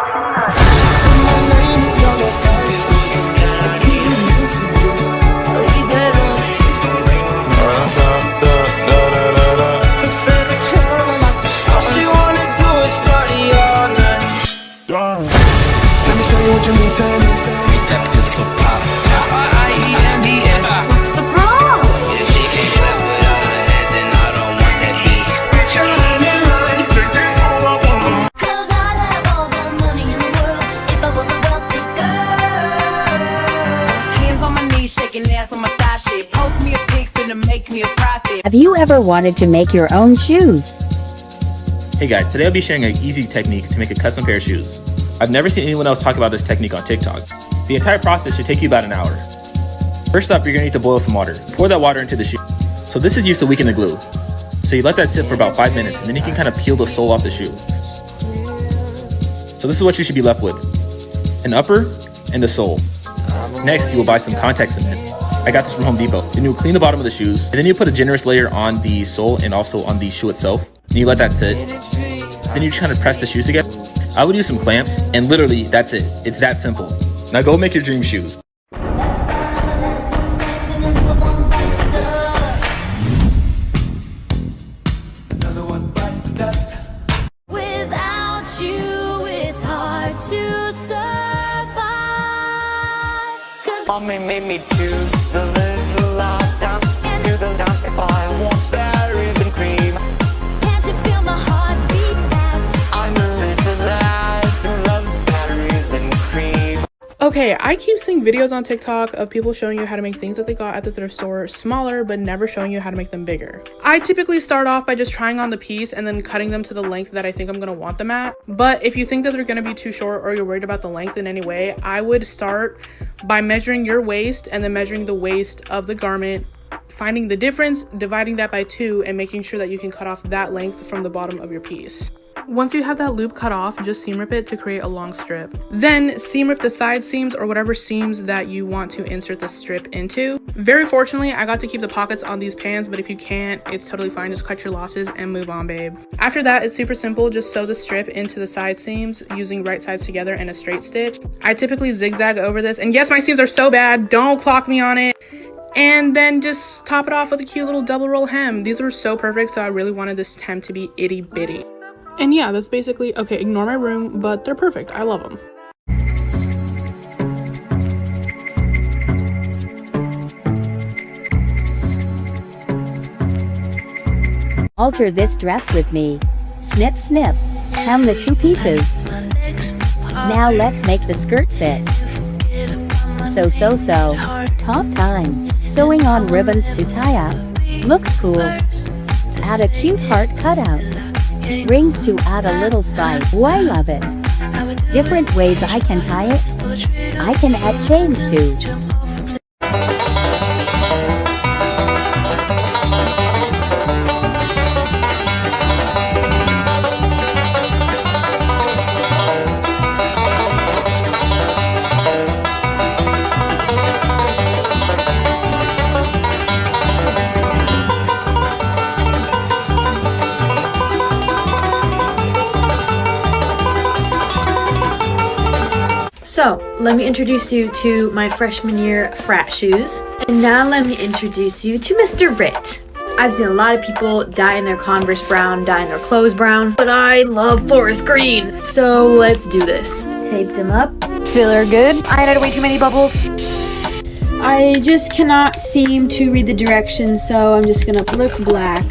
Let me show you what you mean, say. That pistol pop. F-I-E-N-D-S. What's the problem? Yeah, she can clap with all her hands and I don't want that beat. Cause I'd have all the money in the world if I was a wealthy girl. Hands on my knees, shaking ass on my thigh shit. Post me a pic, finna make me a profit. Have you ever wanted to make your own shoes? Hey guys, today I'll be sharing an easy technique to make a custom pair of shoes. I've never seen anyone else talk about this technique on TikTok. The entire process should take you about an hour. First up, you're gonna need to boil some water. Pour that water into the shoe. So this is used to weaken the glue. So you let that sit for about 5 minutes and then you can kind of peel the sole off the shoe. So this is what you should be left with: an upper and a sole. Next, you will buy some contact cement. I got this from Home Depot. Then you'll clean the bottom of the shoes and then you put a generous layer on the sole and also on the shoe itself. And you let that sit. Then you just kind of press the shoes together. I would use some clamps, and literally, that's it. It's that simple. Now go make your dream shoes. Another one bites the dust. Without you, it's hard to survive. Cause Mommy made me do the little dance. Do the dance if I want berries and cream. can't you feel my heart beat fast? I'm a little lad who loves berries and cream. Okay, I keep seeing videos on TikTok of people showing you how to make things that they got at the thrift store smaller, but never showing you how to make them bigger. I typically start off by just trying on the piece and then cutting them to the length that I think I'm gonna want them at. But if you think that they're gonna be too short or you're worried about the length in any way, I would start by measuring your waist and then measuring the waist of the garment, finding the difference, dividing that by 2, and making sure that you can cut off that length from the bottom of your piece. Once you have that loop cut off, just seam rip it to create a long strip. Then seam rip the side seams or whatever seams that you want to insert the strip into. Very fortunately, I got to keep the pockets on these pants, but if you can't, it's totally fine. Just cut your losses and move on, babe. After that, it's super simple. Just sew the strip into the side seams using right sides together and a straight stitch. I typically zigzag over this, and yes, my seams are so bad. Don't clock me on it. And then just top it off with a cute little double roll hem. These were so perfect, so I really wanted this hem to be itty bitty. And yeah, that's basically, okay, ignore my room, but they're perfect. I love them. Alter this dress with me. Snip, snip. Hem the 2 pieces. Now let's make the skirt fit. So. Top time. Sewing on ribbons to tie up. Looks cool. Add a cute heart cutout. Rings to add a little spice. Oh, I love it. Different ways I can tie it. I can add chains too. So, let me introduce you to my freshman year frat shoes. And now let me introduce you to Mr. Rit. I've seen a lot of people dyeing their Converse brown, dyeing their clothes brown, but I love forest green. So let's do this. Taped them up. Filler good. I added way too many bubbles. I just cannot seem to read the directions, so I'm just gonna, looks black.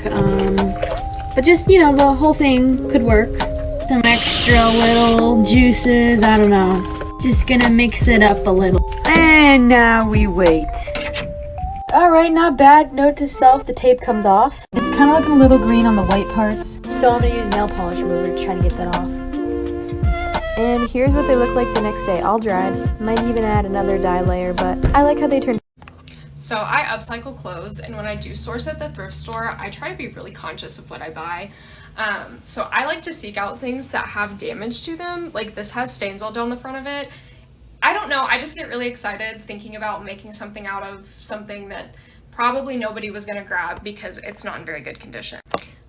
But just, you know, the whole thing could work. Some extra little juices, I don't know. Just gonna mix it up a little. And now we wait. Alright, not bad. Note to self, the tape comes off. It's kind of looking a little green on the white parts. So I'm gonna use nail polish remover to try to get that off. And here's what they look like the next day, all dried. Might even add another dye layer, but I like how they turned. So I upcycle clothes, and when I do source at the thrift store, I try to be really conscious of what I buy. So I like to seek out things that have damage to them. Like this has stains all down the front of it. I don't know, I just get really excited thinking about making something out of something that probably nobody was gonna grab because it's not in very good condition.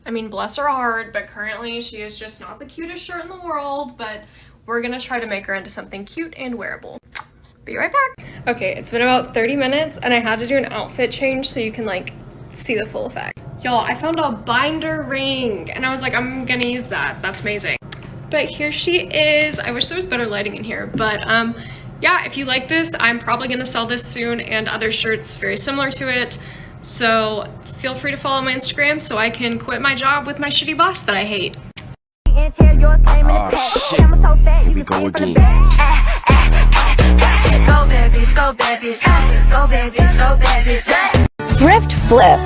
I mean, bless her heart, but currently she is just not the cutest shirt in the world, but we're gonna try to make her into something cute and wearable. Be right back. Okay, it's been about 30 minutes and I had to do an outfit change so you can like see the full effect. Y'all, I found a binder ring and I was like, I'm gonna use that. That's amazing. But here she is. I wish there was better lighting in here, but yeah, if you like this, I'm probably gonna sell this soon and other shirts very similar to it. So feel free to follow my Instagram so I can quit my job with my shitty boss that I hate. Oh shit, here we go again. Go babies, go babies, go babies, go babies. Thrift flip.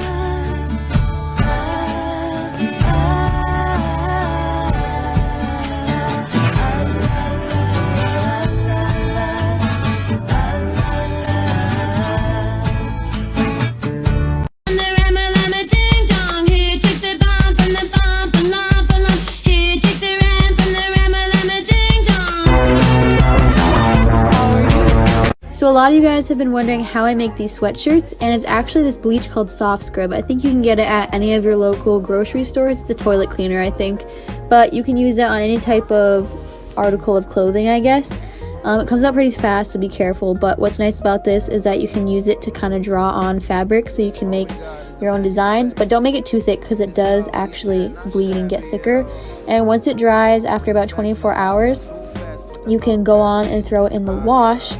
So a lot of you guys have been wondering how I make these sweatshirts, and it's actually this bleach called Soft Scrub. I think you can get it at any of your local grocery stores. It's a toilet cleaner, I think, but you can use it on any type of article of clothing, I guess. It comes out pretty fast, so be careful, but what's nice about this is that you can use it to kind of draw on fabric so you can make your own designs, but don't make it too thick because it does actually bleed and get thicker. And once it dries after about 24 hours, you can go on and throw it in the wash.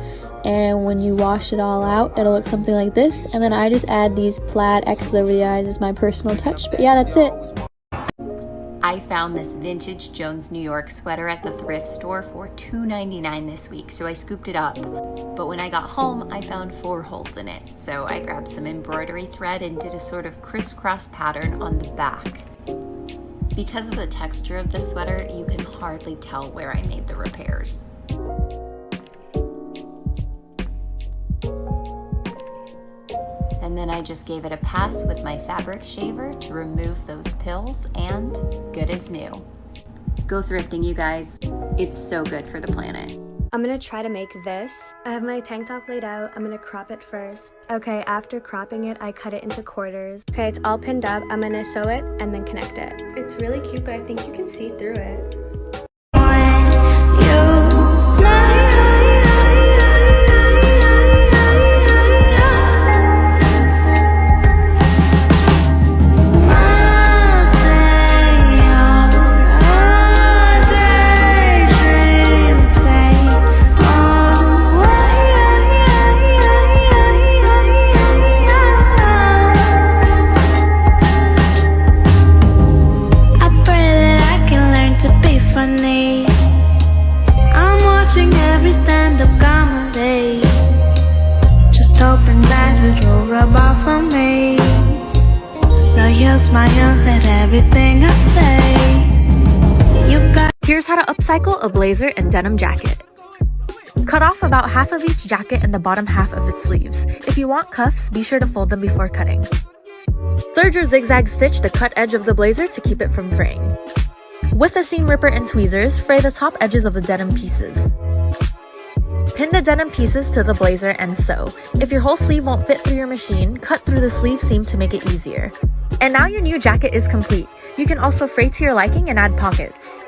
And when you wash it all out, it'll look something like this. And then I just add these plaid X's over the eyes as my personal touch. But yeah, that's it. I found this vintage Jones, New York sweater at the thrift store for $2.99 this week, so I scooped it up. But when I got home, I found 4 holes in it. So I grabbed some embroidery thread and did a sort of crisscross pattern on the back. Because of the texture of this sweater, you can hardly tell where I made the repairs. And then I just gave it a pass with my fabric shaver to remove those pills, and good as new. Go thrifting, you guys. It's so good for the planet. I'm gonna try to make this. I have my tank top laid out. I'm gonna crop it first. Okay, after cropping it, I cut it into quarters. Okay, it's all pinned up. I'm gonna sew it and then connect it. It's really cute, but I think you can see through it. Here's how to upcycle a blazer and denim jacket. Cut off about half of each jacket and the bottom half of its sleeves. If you want cuffs, be sure to fold them before cutting. Serge or zigzag stitch the cut edge of the blazer to keep it from fraying. With a seam ripper and tweezers, fray the top edges of the denim pieces. Pin the denim pieces to the blazer and sew. If your whole sleeve won't fit through your machine, cut through the sleeve seam to make it easier. And now your new jacket is complete. You can also fray to your liking and add pockets.